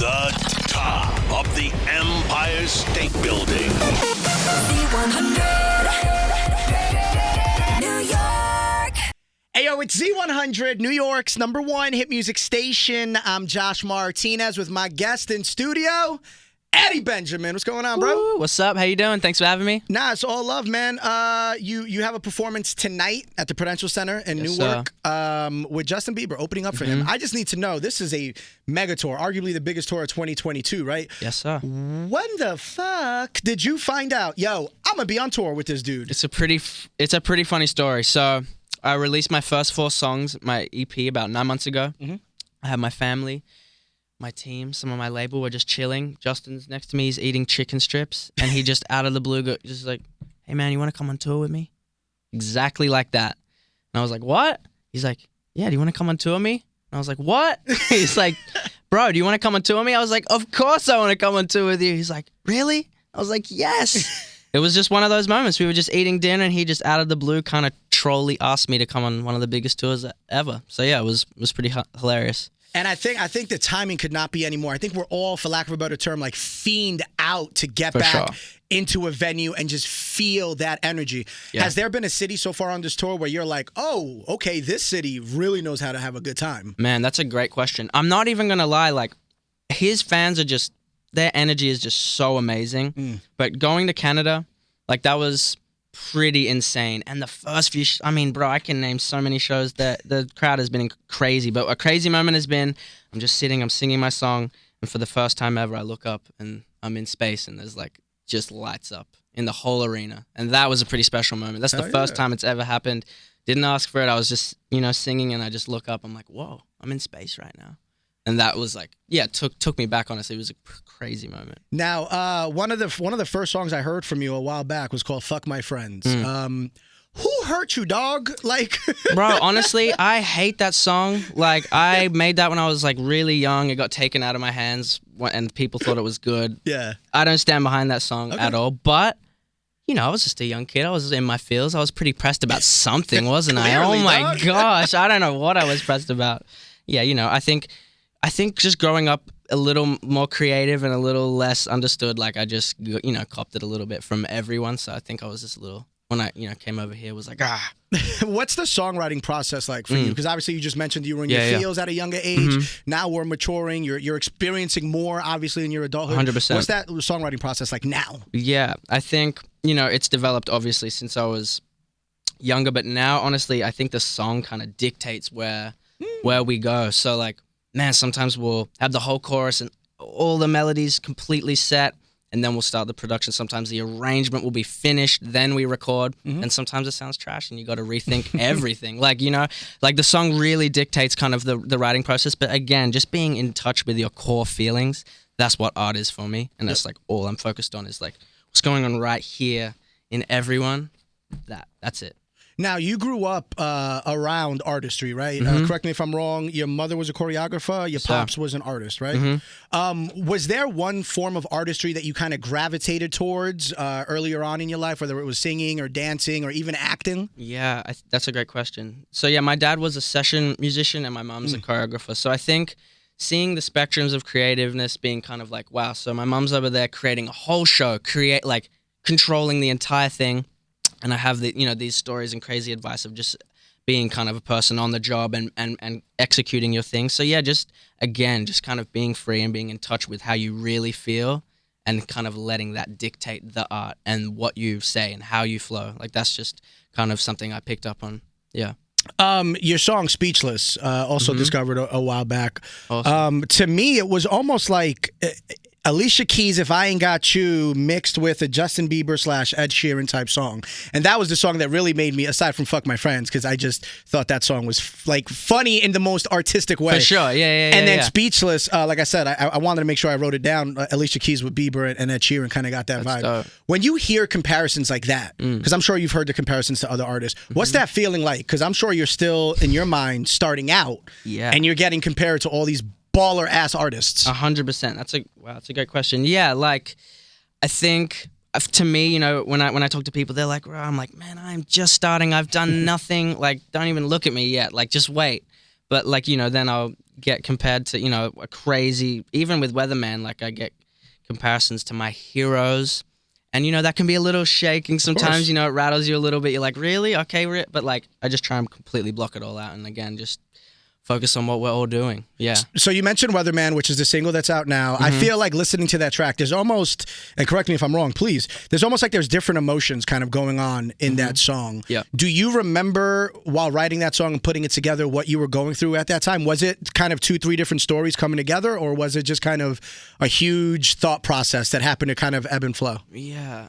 the top of the Empire State Building. Z100, New York. Ayo, it's Z100, New York's #1 hit music station. I'm Josh Martinez with my guest in studio, Eddie Benjamin. What's going on, bro? Ooh, what's up? How you doing? Thanks for having me. Nah, it's all love, man. You have a performance tonight at the Prudential Center in Newark with Justin Bieber opening up for him. I just need to know, this is a mega tour, arguably the biggest tour of 2022, right? Yes, sir. When the fuck did you find out, yo, I'm gonna be on tour with this dude? It's a pretty funny story. So I released my first 4 songs, my EP, about 9 months ago. I had my family, my team, some of my label were just chilling. Justin's next to me, he's eating chicken strips, and he just out of the blue just like, hey man, you want to come on tour with me? Exactly like that. And I was like, what? He's like, yeah, do you want to come on tour with me? And I was like, what? He's like, bro, do you want to come on tour with me? I was like, of course I want to come on tour with you. He's like, really? I was like, yes. It was just one of those moments. We were just eating dinner, and he just out of the blue kind of trolly asked me to come on one of the biggest tours ever. So yeah, it was pretty hilarious. And I think the timing could not be any more. I think we're all, for lack of a better term, like fiend out to get back into a venue and just feel that energy. Yeah. Has there been a city so far on this tour where you're like, oh, okay, this city really knows how to have a good time? Man, that's a great question. I'm not even going to lie. Like, his fans are just, their energy is just so amazing. But going to Canada, like, that was pretty insane. And the first few, I mean, bro, I can name so many shows that the crowd has been crazy. But a crazy moment has been, I'm just sitting, I'm singing my song, and for the first time ever, I look up and I'm in space, and there's like just lights up in the whole arena. And that was a pretty special moment. That's the first time it's ever happened. Didn't ask for it. I was just, singing, and I just look up. I'm like, whoa, I'm in space right now. And that was like, yeah, it took me back, honestly. It was a crazy moment. Now, one of the first songs I heard from you a while back was called Fuck My Friends. Who hurt you, dog? Like, bro, honestly, I hate that song. Like, I made that when I was like really young. It got taken out of my hands and people thought it was good. Yeah. I don't stand behind that song at all. But, I was just a young kid. I was in my feels. I was pretty pressed about something, wasn't I? Clearly, oh my dog. gosh. I don't know what I was pressed about. Yeah, I think just growing up a little more creative and a little less understood, like I just, copped it a little bit from everyone. So I think I was just a little, when I, came over here, was like, What's the songwriting process like for you? Because obviously you just mentioned you were in your feels at a younger age. Now we're maturing. You're experiencing more, obviously, in your adulthood. 100%. What's that songwriting process like now? Yeah, I think, it's developed obviously since I was younger. But now, honestly, I think the song kind of dictates where we go. So like, man, sometimes we'll have the whole chorus and all the melodies completely set, and then we'll start the production. Sometimes the arrangement will be finished, then we record, and sometimes it sounds trash, and you got to rethink everything. Like, like the song really dictates kind of the writing process. But again, just being in touch with your core feelings, that's what art is for me. And that's like all I'm focused on is like what's going on right here in everyone. That's it. Now, you grew up around artistry, right? Correct me if I'm wrong. Your mother was a choreographer. Your pops was an artist, right? Was there one form of artistry that you kind of gravitated towards earlier on in your life, whether it was singing or dancing or even acting? Yeah, that's a great question. So yeah, my dad was a session musician and my mom's a choreographer. So I think seeing the spectrums of creativeness being kind of like, wow, so my mom's over there creating a whole show, controlling the entire thing. And I have these stories and crazy advice of just being kind of a person on the job and executing your thing. So yeah, just kind of being free and being in touch with how you really feel and kind of letting that dictate the art and what you say and how you flow. Like that's just kind of something I picked up on. Yeah. Your song Speechless, also discovered a while back. Awesome. To me, it was almost like Alicia Keys' If I Ain't Got You mixed with a Justin Bieber / Ed Sheeran type song. And that was the song that really made me, aside from Fuck My Friends, because I just thought that song was like funny in the most artistic way. For sure, yeah. And then Speechless, like I said, I wanted to make sure I wrote it down. Alicia Keys with Bieber and Ed Sheeran kind of got that vibe. Dope. When you hear comparisons like that, because I'm sure you've heard the comparisons to other artists, what's that feeling like? Because I'm sure you're still, in your mind, starting out, and you're getting compared to all these baller ass artists. 100%. That's a great question. Yeah, like I think to me, when I talk to people, they're like, I'm like, man, I'm just starting. I've done nothing. Like, don't even look at me yet. Like, just wait. But like, you know, then I'll get compared to, you know, a crazy, even with Weatherman, like I get comparisons to my heroes. And, you know, that can be a little shaking sometimes, you know, it rattles you a little bit. You're like, really? Okay, but like, I just try and completely block it all out. And again, just focus on what we're all doing. Yeah. So you mentioned Weatherman, which is the single that's out now. I feel like listening to that track, there's almost, and correct me if I'm wrong, please, there's almost like there's different emotions kind of going on in that song. Yeah. Do you remember while writing that song and putting it together what you were going through at that time? Was it kind of 2-3 different stories coming together, or was it just kind of a huge thought process that happened to kind of ebb and flow? Yeah.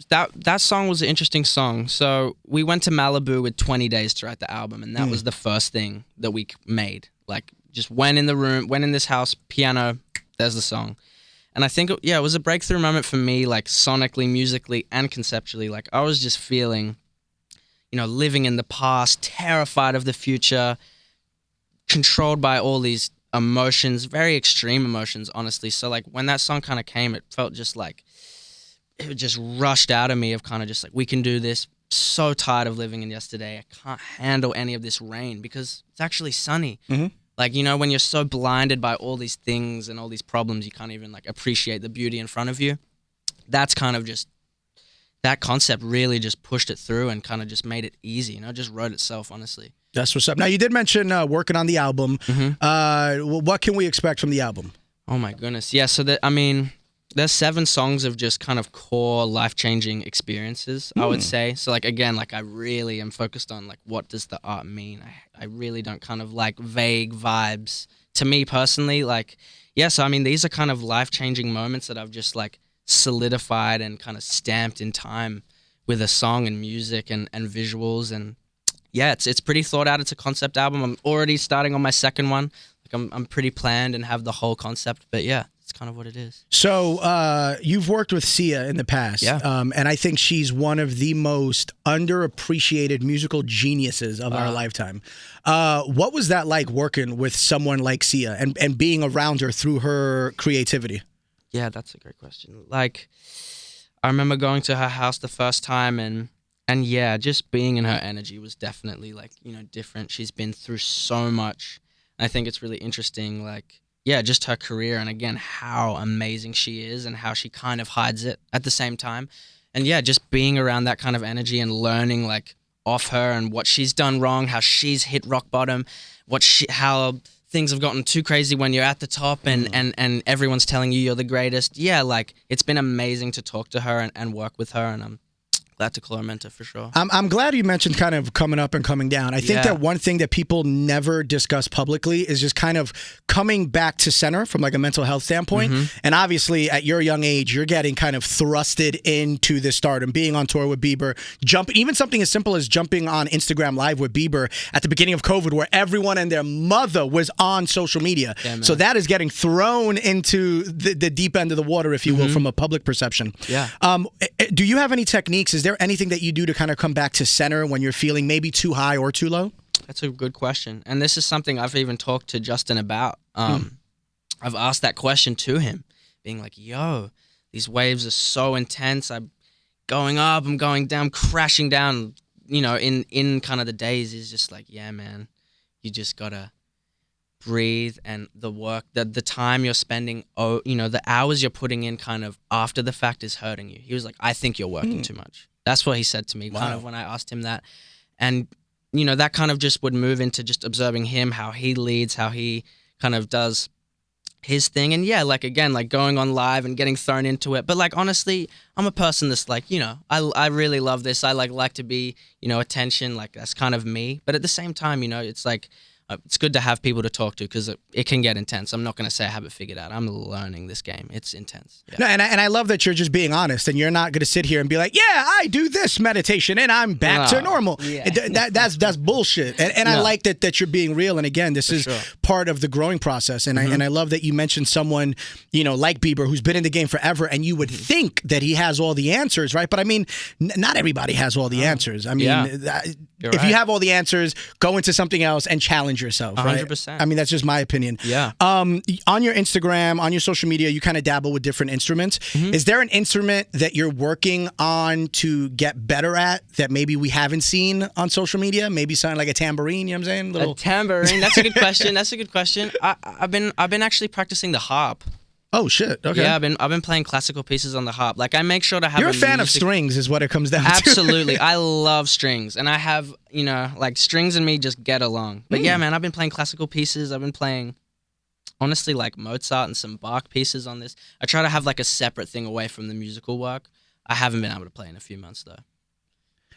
That song was an interesting song. So we went to Malibu with 20 days to write the album, and that was the first thing that we made. Like, just went in the room, went in this house, piano, there's the song. And I think, it was a breakthrough moment for me, like sonically, musically, and conceptually. Like, I was just feeling, you know, living in the past, terrified of the future, controlled by all these emotions, very extreme emotions, honestly. So, like, when that song kind of came, it felt just like, it just rushed out of me of kind of just like, we can do this. So tired of living in yesterday. I can't handle any of this rain because it's actually sunny. Like, you know, when you're so blinded by all these things and all these problems, you can't even like appreciate the beauty in front of you. That's kind of just, that concept really just pushed it through and kind of just made it easy, you know, just wrote itself, honestly. That's what's up. Now, you did mention working on the album. What can we expect from the album? Oh my goodness. Yeah. So there's 7 songs of just kind of core life-changing experiences, I would say. So, like, again, like, I really am focused on, like, what does the art mean? I really don't kind of like vague vibes. To me, personally, like, yeah, so, I mean, these are kind of life-changing moments that I've just, like, solidified and kind of stamped in time with a song and music and visuals. And, yeah, it's pretty thought out. It's a concept album. I'm already starting on my second one. Like, I'm pretty planned and have the whole concept. But, yeah. It's kind of what it is. So you've worked with Sia in the past, yeah. And I think she's one of the most underappreciated musical geniuses of our lifetime. What was that like working with someone like Sia and being around her through her creativity? Yeah, that's a great question. Like, I remember going to her house the first time and yeah, just being in her energy was definitely like, you know, different. She's been through so much. I think it's really interesting, like, yeah, just her career and, again, how amazing she is and how she kind of hides it at the same time. And, yeah, just being around that kind of energy and learning, like, off her and what she's done wrong, how she's hit rock bottom, how things have gotten too crazy when you're at the top and everyone's telling you you're the greatest. Yeah, like, it's been amazing to talk to her and work with her, and I'm glad to call her mentor for sure. I'm glad you mentioned kind of coming up and coming down. I think that one thing that people never discuss publicly is just kind of coming back to center from like a mental health standpoint. And obviously at your young age, you're getting kind of thrusted into this stardom, being on tour with Bieber, even something as simple as jumping on Instagram Live with Bieber at the beginning of COVID, where everyone and their mother was on social media. Yeah, so that is getting thrown into the deep end of the water, if you will, from a public perception. Yeah. Do you have any techniques? Is there anything that you do to kind of come back to center when you're feeling maybe too high or too low? That's a good question. And this is something I've even talked to Justin about. I've asked that question to him, being like, yo, these waves are so intense. I'm going up, I'm going down, crashing down, you know, in kind of the days. Is just like, yeah, man, you just got to breathe, and the work, the time you're spending, you know, the hours you're putting in kind of after the fact is hurting you. He was like, I think you're working too much. That's what he said to me kind of when I asked him that. And, you know, that kind of just would move into just observing him, how he leads, how he kind of does his thing. And yeah, like, again, like going on live and getting thrown into it. But like, honestly, I'm a person that's like, you know, I really love this. I like to be, you know, attention. Like, that's kind of me. But at the same time, you know, it's like, it's good to have people to talk to because it can get intense. I'm not going to say I have it figured out. I'm learning this game. It's intense. Yeah. No, and I love that you're just being honest, and you're not going to sit here and be like, yeah, I do this meditation and I'm back to normal. Yeah. That's bullshit. And I like that you're being real. And again, this is part part of the growing process, and I love that you mentioned someone, you know, like Bieber, who's been in the game forever, and you would think that he has all the answers, right? But I mean, not everybody has all the answers. I mean, if you have all the answers, go into something else and challenge yourself. 100%. Right? I mean, that's just my opinion. Yeah. On your Instagram, on your social media, you kind of dabble with different instruments. Is there an instrument that you're working on to get better at that maybe we haven't seen on social media? Maybe something like a tambourine, you know what I'm saying? A tambourine. That's a good question. That's a good question. I've been actually practicing the harp. Oh shit! Okay. Yeah, I've been playing classical pieces on the harp. Like I make sure to have. You're a fan of strings, is what it comes down to. Absolutely, I love strings, and I have, you know, like strings and me just get along. But yeah, man, I've been playing classical pieces. I've been playing, honestly, like Mozart and some Bach pieces on this. I try to have like a separate thing away from the musical work. I haven't been able to play in a few months though.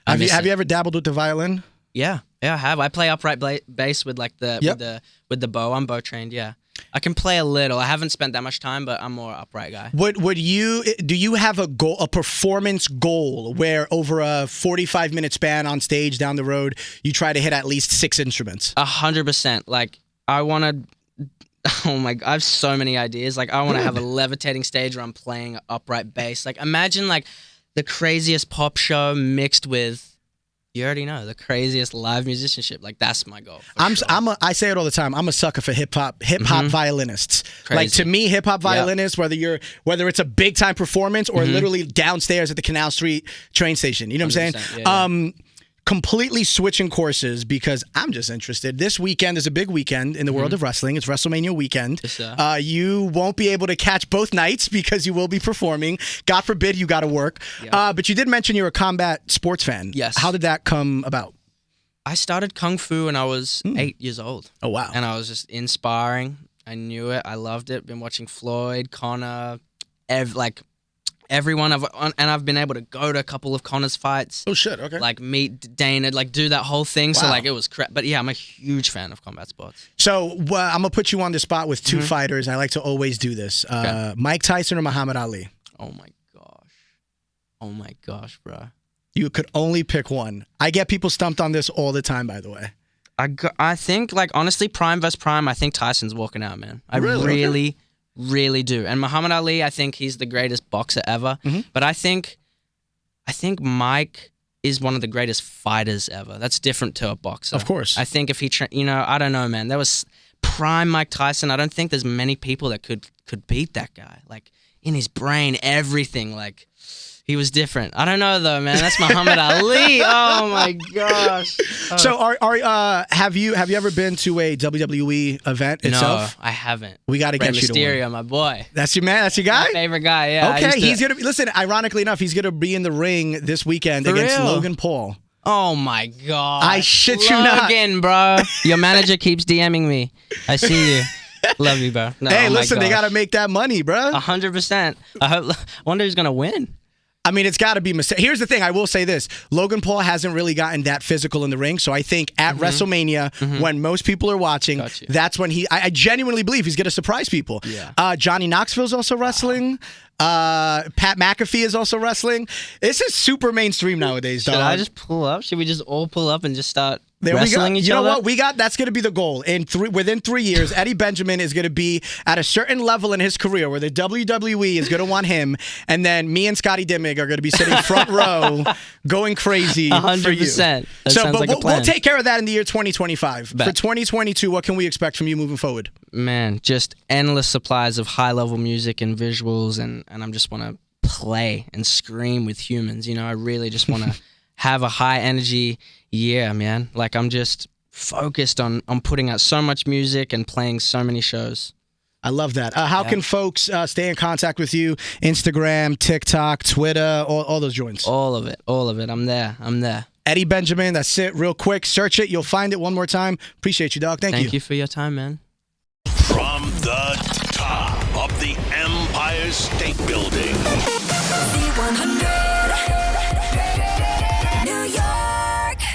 Have you ever dabbled with the violin? Yeah, I have. I play upright bass with like with the bow. I'm bow trained. Yeah. I can play a little. I haven't spent that much time, but I'm more upright guy. Do you have a goal, a performance goal, where over a 45-minute span on stage down the road, you try to hit at least 6 instruments? 100%. Like I want to. Oh my! I have so many ideas. Like I want to have a levitating stage where I'm playing upright bass. Like imagine like the craziest pop show mixed with. You already know, the craziest live musicianship. Like that's my goal. I say it all the time. I'm a sucker for hip hop violinists. Crazy. Like to me, hip hop violinists, whether it's a big time performance or literally downstairs at the Canal Street train station. You know what I'm saying? Yeah. Completely switching courses because I'm just interested. This weekend is a big weekend in the world of wrestling. It's WrestleMania weekend. Yes, you won't be able to catch both nights because you will be performing. God forbid you got to work. Yeah. But you did mention you're a combat sports fan. Yes. How did that come about? I started Kung Fu when I was 8 years old. Oh, wow. And I was just in sparring. I knew it. I loved it. Been watching Floyd, Conor, everyone. I've been able to go to a couple of Conor's fights. Oh shit! Okay. Like meet Dana, like do that whole thing. Wow. So like it was but yeah, I'm a huge fan of combat sports. So I'm gonna put you on the spot with 2 fighters. I like to always do this. Okay. Mike Tyson or Muhammad Ali? Oh my gosh, bro. You could only pick one. I get people stumped on this all the time, by the way. I think like honestly, prime versus prime. I think Tyson's walking out, man. I really do. And Muhammad Ali, I think he's the greatest boxer ever. But I think Mike is one of the greatest fighters ever. That's different to a boxer. Of course. I think if he, I don't know, man. There was prime Mike Tyson. I don't think there's many people that could beat that guy. Like in his brain, everything. Like he was different. I don't know though, man. That's Muhammad Ali. Oh my gosh. Oh. So have you ever been to a WWE event itself? No, I haven't. We got to get you to Mysterio, one. my boy. That's your man. That's your guy. My favorite guy. Yeah. Okay, he's gonna listen. Ironically enough, he's gonna be in the ring this weekend against Logan Paul. Oh my god. I shit you not. Logan, bro. Your manager keeps DMing me. I see you. Love you, bro. No, hey, listen, they gotta make that money, bro. 100%. I wonder who's gonna win. I mean, it's got to be mistake. Here's the thing. I will say this. Logan Paul hasn't really gotten that physical in the ring. So I think at WrestleMania, when most people are watching, that's when I genuinely believe he's going to surprise people. Yeah. Johnny Knoxville's also wrestling. Pat McAfee is also wrestling. This is super mainstream nowadays, dog. Should I just pull up? Should we just all pull up and just start wrestling each other? You know what? That's going to be the goal. Within 3 years, Eddie Benjamin is going to be at a certain level in his career where the WWE is going to want him, and then me and Scotty Dimmick are going to be sitting front row, going crazy 100%. for you. That sounds like a plan. We'll take care of that in the year 2025. Bet. For 2022, what can we expect from you moving forward? Man, just endless supplies of high-level music and visuals, and I just want to play and scream with humans. I really just want to have a high-energy year, man. Like, I'm just focused on putting out so much music and playing so many shows. I love that. How can folks stay in contact with you? Instagram, TikTok, Twitter, all those joints? All of it. I'm there. Eddie Benjamin, that's it. Real quick, search it. You'll find it one more time. Appreciate you, dog. Thank you. Thank you for your time, man. From the top of the Empire State Building.